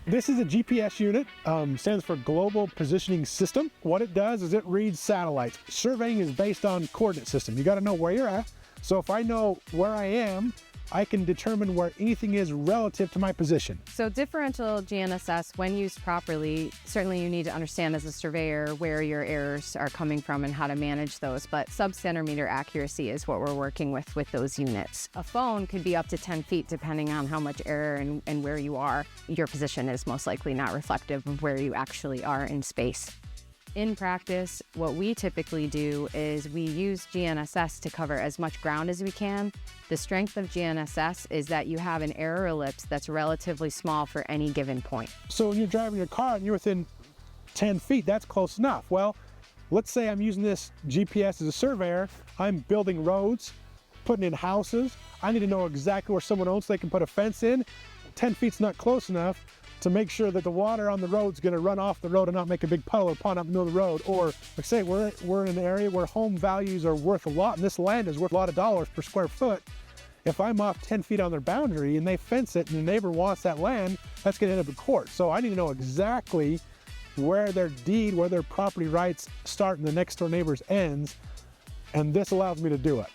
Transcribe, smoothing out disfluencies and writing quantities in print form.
This is a GPS unit, stands for Global Positioning System. What it does is it reads satellites. Surveying is based on coordinate system. You got to know where you're at. So if I know where I am, I can determine where anything is relative to my position. So differential GNSS, when used properly, certainly you need to understand as a surveyor where your errors are coming from and how to manage those, but sub-centimeter accuracy is what we're working with those units. A phone could be up to 10 feet depending on how much error and where you are. Your position is most likely not reflective of where you actually are in space. In practice, what we typically do is we use GNSS to cover as much ground as we can. The strength of GNSS is that you have an error ellipse that's relatively small for any given point. So when you're driving your car and you're within 10 feet, that's close enough. Well, let's say I'm using this GPS as a surveyor. I'm building roads, putting in houses. I need to know exactly where someone owns so they can put a fence in. 10 feet's not close enough to make sure that the water on the road is going to run off the road and not make a big puddle or pond up in the middle of the road. Or like say we're in an area where home values are worth a lot and this land is worth a lot of dollars per square foot. If I'm off 10 feet on their boundary and they fence it and the neighbor wants that land, that's going to end up in court. So I need to know exactly where their deed, where their property rights start and the next door neighbor's ends. And this allows me to do it.